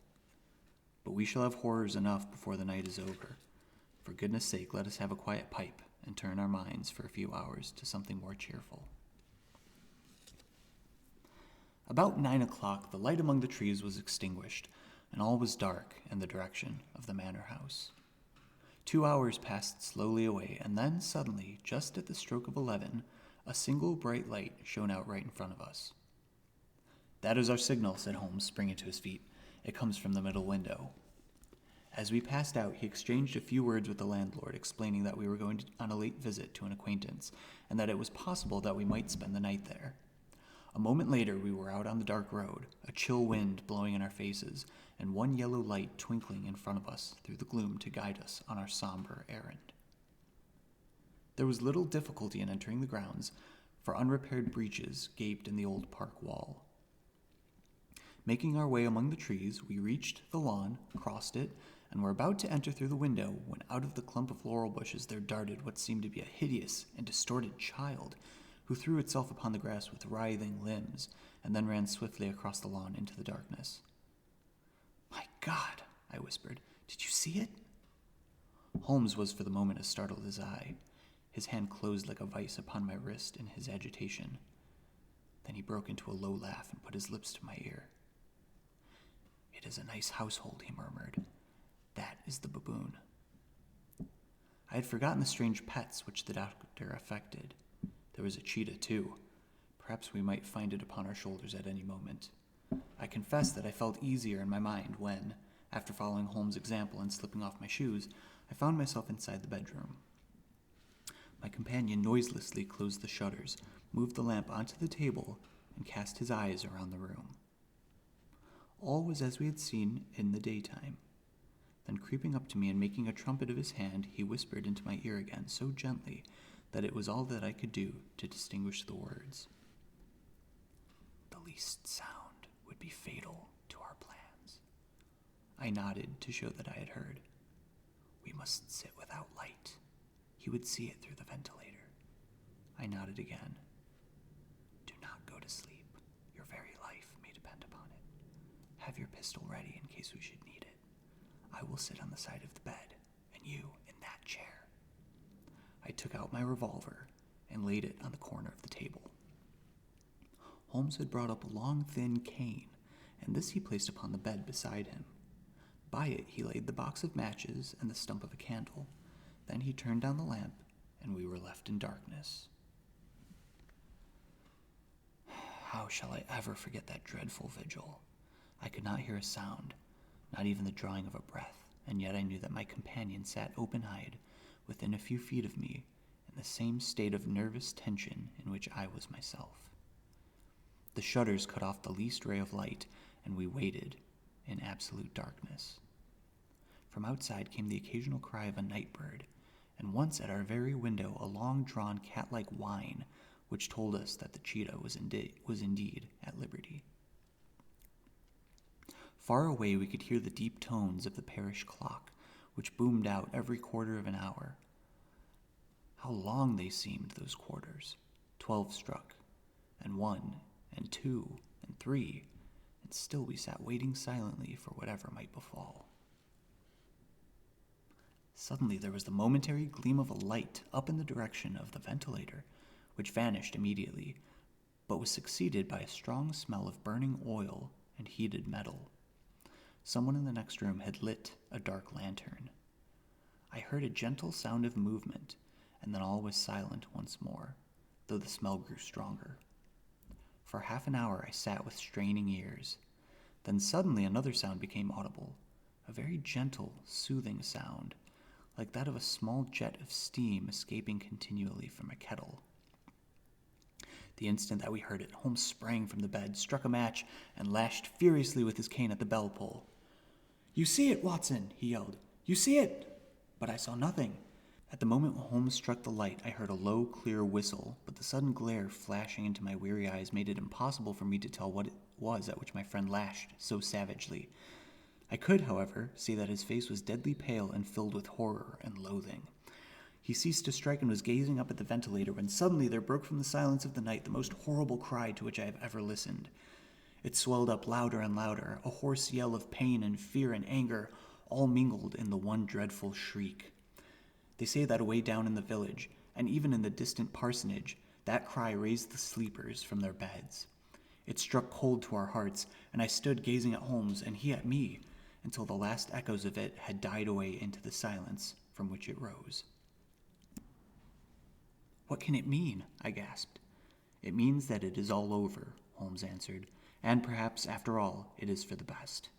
But we shall have horrors enough before the night is over. For goodness' sake, let us have a quiet pipe and turn our minds for a few hours to something more cheerful. About 9 o'clock, the light among the trees was extinguished, and all was dark in the direction of the manor house. 2 hours passed slowly away, and then suddenly, just at the stroke of 11, a single bright light shone out right in front of us. That is our signal, said Holmes, springing to his feet. It comes from the middle window. As we passed out, he exchanged a few words with the landlord, explaining that we were going on a late visit to an acquaintance, and that it was possible that we might spend the night there. A moment later, we were out on the dark road, a chill wind blowing in our faces, and one yellow light twinkling in front of us through the gloom to guide us on our somber errand. There was little difficulty in entering the grounds, for unrepaired breaches gaped in the old park wall. Making our way among the trees, we reached the lawn, crossed it, and were about to enter through the window when out of the clump of laurel bushes there darted what seemed to be a hideous and distorted child, who threw itself upon the grass with writhing limbs and then ran swiftly across the lawn into the darkness. "My God," I whispered, "did you see it?" Holmes was for the moment as startled as I. His hand closed like a vice upon my wrist in his agitation. Then he broke into a low laugh and put his lips to my ear. "It is a nice household," he murmured. "That is the baboon." I had forgotten the strange pets which the doctor affected. There was a cheetah, too. Perhaps we might find it upon our shoulders at any moment. I confess that I felt easier in my mind when, after following Holmes' example and slipping off my shoes, I found myself inside the bedroom. My companion noiselessly closed the shutters, moved the lamp onto the table, and cast his eyes around the room. All was as we had seen in the daytime. Then creeping up to me and making a trumpet of his hand, he whispered into my ear again so gently that it was all that I could do to distinguish the words. "The least sound would be fatal to our plans." I nodded to show that I had heard. "We must sit without light. He would see it through the ventilator." I nodded again. "Do not go to sleep. Your very life may depend upon it. Have your pistol ready in case we should need it. I will sit on the side of the bed, and you in that chair." I took out my revolver and laid it on the corner of the table. Holmes had brought up a long, thin cane, and this he placed upon the bed beside him. By it he laid the box of matches and the stump of a candle. Then he turned down the lamp, and we were left in darkness. How shall I ever forget that dreadful vigil? I could not hear a sound, not even the drawing of a breath, and yet I knew that my companion sat open-eyed within a few feet of me in the same state of nervous tension in which I was myself. The shutters cut off the least ray of light, and we waited in absolute darkness. From outside came the occasional cry of a night bird, and once at our very window a long-drawn cat-like whine, which told us that the cheetah was indeed at liberty. Far away we could hear the deep tones of the parish clock, which boomed out every quarter of an hour. How long they seemed, those quarters. 12 struck, and 1, and 2, and 3, and still we sat waiting silently for whatever might befall. Suddenly there was the momentary gleam of a light up in the direction of the ventilator, which vanished immediately, but was succeeded by a strong smell of burning oil and heated metal. Someone in the next room had lit a dark lantern. I heard a gentle sound of movement, and then all was silent once more, though the smell grew stronger. For half an hour I sat with straining ears. Then suddenly another sound became audible, a very gentle, soothing sound, like that of a small jet of steam escaping continually from a kettle. The instant that we heard it, Holmes sprang from the bed, struck a match, and lashed furiously with his cane at the bell pull. "You see it, Watson!" he yelled. "You see it!" But I saw nothing. At the moment when Holmes struck the light, I heard a low, clear whistle, but the sudden glare flashing into my weary eyes made it impossible for me to tell what it was at which my friend lashed so savagely. I could, however, see that his face was deadly pale and filled with horror and loathing. He ceased to strike and was gazing up at the ventilator when suddenly there broke from the silence of the night the most horrible cry to which I have ever listened. It swelled up louder and louder, a hoarse yell of pain and fear and anger, all mingled in the one dreadful shriek. They say that away down in the village, and even in the distant parsonage, that cry raised the sleepers from their beds. It struck cold to our hearts, and I stood gazing at Holmes and he at me, until the last echoes of it had died away into the silence from which it rose. "What can it mean?" I gasped. "It means that it is all over," Holmes answered, "and perhaps, after all, it is for the best.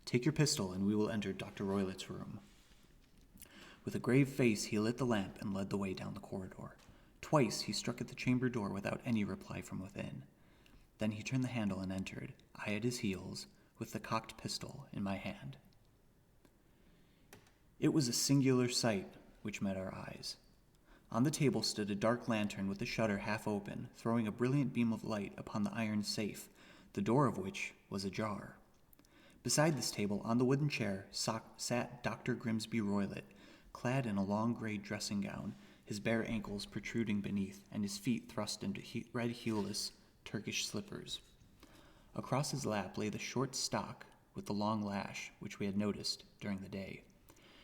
Take your pistol, and we will enter Dr. Roylett's room." With a grave face, he lit the lamp and led the way down the corridor. Twice he struck at the chamber door without any reply from within. Then he turned the handle and entered, I at his heels, with the cocked pistol in my hand. It was a singular sight which met our eyes. On the table stood a dark lantern with the shutter half open, throwing a brilliant beam of light upon the iron safe, the door of which was ajar. Beside this table, on the wooden chair, sat Dr. Grimsby Roylott, clad in a long gray dressing gown, his bare ankles protruding beneath, and his feet thrust into red heelless Turkish slippers. Across his lap lay the short stock with the long lash, which we had noticed during the day.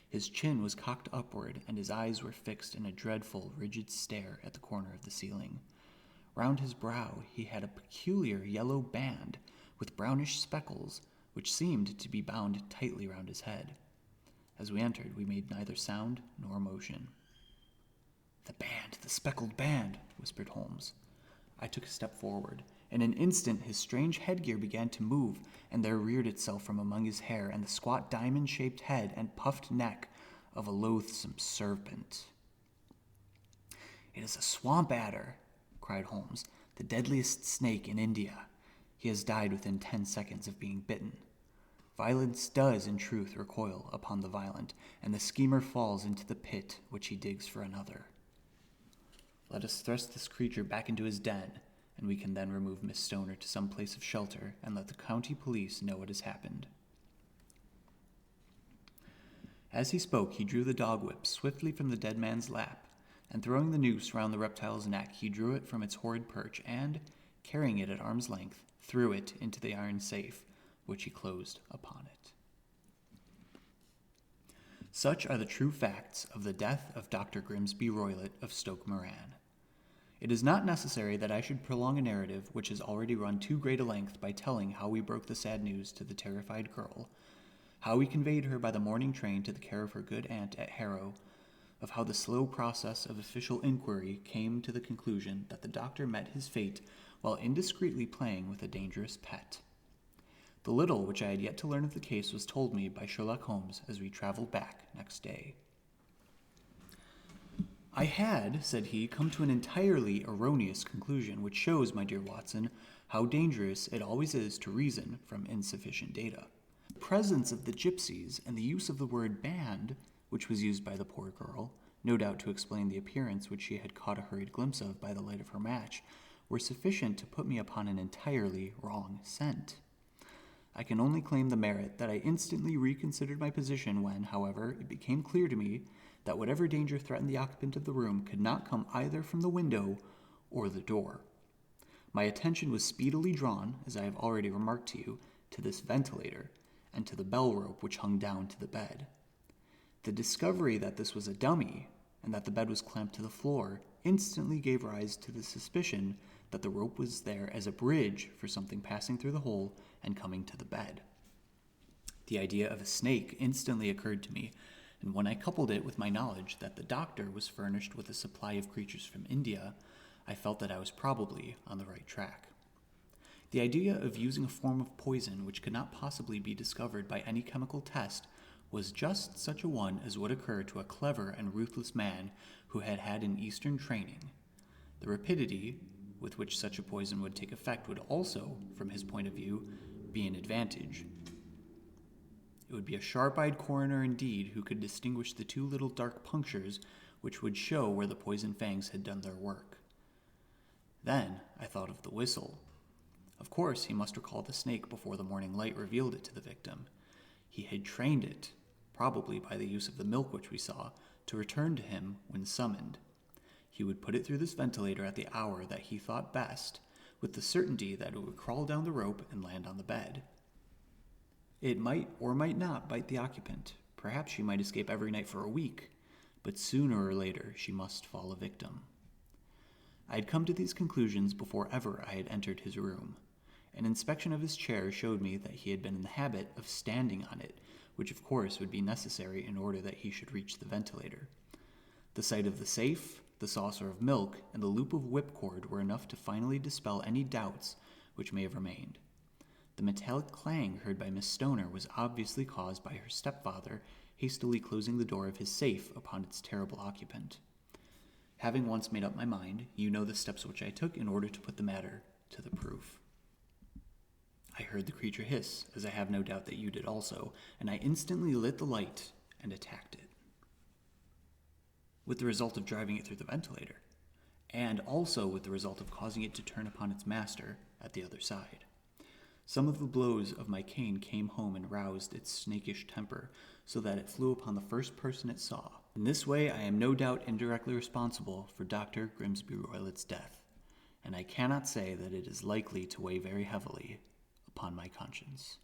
His chin was cocked upward, and his eyes were fixed in a dreadful, rigid stare at the corner of the ceiling. Round his brow he had a peculiar yellow band with brownish speckles, which seemed to be bound tightly round his head. As we entered, we made neither sound nor motion. "The band, the speckled band," whispered Holmes. I took a step forward. In an instant his strange headgear began to move, and there reared itself from among his hair and the squat diamond-shaped head and puffed neck of a loathsome serpent. "It is a swamp adder," cried Holmes, "the deadliest snake in India. He has died within 10 seconds of being bitten. Violence does, in truth, recoil upon the violent, and the schemer falls into the pit which he digs for another. Let us thrust this creature back into his den, and we can then remove Miss Stoner to some place of shelter and let the county police know what has happened." As he spoke, he drew the dog whip swiftly from the dead man's lap, and throwing the noose round the reptile's neck, he drew it from its horrid perch and, carrying it at arm's length, threw it into the iron safe, which he closed upon it. Such are the true facts of the death of Dr. Grimsby Roylott of Stoke Moran. It is not necessary that I should prolong a narrative which has already run too great a length by telling how we broke the sad news to the terrified girl, how we conveyed her by the morning train to the care of her good aunt at Harrow, of how the slow process of official inquiry came to the conclusion that the doctor met his fate while indiscreetly playing with a dangerous pet. The little which I had yet to learn of the case was told me by Sherlock Holmes as we traveled back next day. "I had," said he, "come to an entirely erroneous conclusion, which shows, my dear Watson, how dangerous it always is to reason from insufficient data. The presence of the gypsies and the use of the word band, which was used by the poor girl, no doubt to explain the appearance which she had caught a hurried glimpse of by the light of her match, were sufficient to put me upon an entirely wrong scent. I can only claim the merit that I instantly reconsidered my position when, however, it became clear to me that whatever danger threatened the occupant of the room could not come either from the window or the door. My attention was speedily drawn, as I have already remarked to you, to this ventilator and to the bell rope which hung down to the bed. The discovery that this was a dummy and that the bed was clamped to the floor instantly gave rise to the suspicion that the rope was there as a bridge for something passing through the hole and coming to the bed. The idea of a snake instantly occurred to me, and when I coupled it with my knowledge that the doctor was furnished with a supply of creatures from India, I felt that I was probably on the right track. The idea of using a form of poison which could not possibly be discovered by any chemical test was just such a one as would occur to a clever and ruthless man who had had an Eastern training. The rapidity with which such a poison would take effect would also, from his point of view, be an advantage. It would be a sharp-eyed coroner indeed who could distinguish the two little dark punctures which would show where the poison fangs had done their work. Then I thought of the whistle. Of course, he must recall the snake before the morning light revealed it to the victim. He had trained it, probably by the use of the milk which we saw, to return to him when summoned. He would put it through this ventilator at the hour that he thought best, with the certainty that it would crawl down the rope and land on the bed. It might or might not bite the occupant. Perhaps she might escape every night for a week, but sooner or later she must fall a victim. I had come to these conclusions before ever I had entered his room. An inspection of his chair showed me that he had been in the habit of standing on it, which of course would be necessary in order that he should reach the ventilator. The sight of the safe, the saucer of milk, and the loop of whipcord were enough to finally dispel any doubts which may have remained. The metallic clang heard by Miss Stoner was obviously caused by her stepfather hastily closing the door of his safe upon its terrible occupant. Having once made up my mind, you know the steps which I took in order to put the matter to the proof. I heard the creature hiss, as I have no doubt that you did also, and I instantly lit the light and attacked it, with the result of driving it through the ventilator, and also with the result of causing it to turn upon its master at the other side. Some of the blows of my cane came home and roused its snakish temper, so that it flew upon the first person it saw. In this way, I am no doubt indirectly responsible for Dr. Grimsby Roylett's death, and I cannot say that it is likely to weigh very heavily upon my conscience.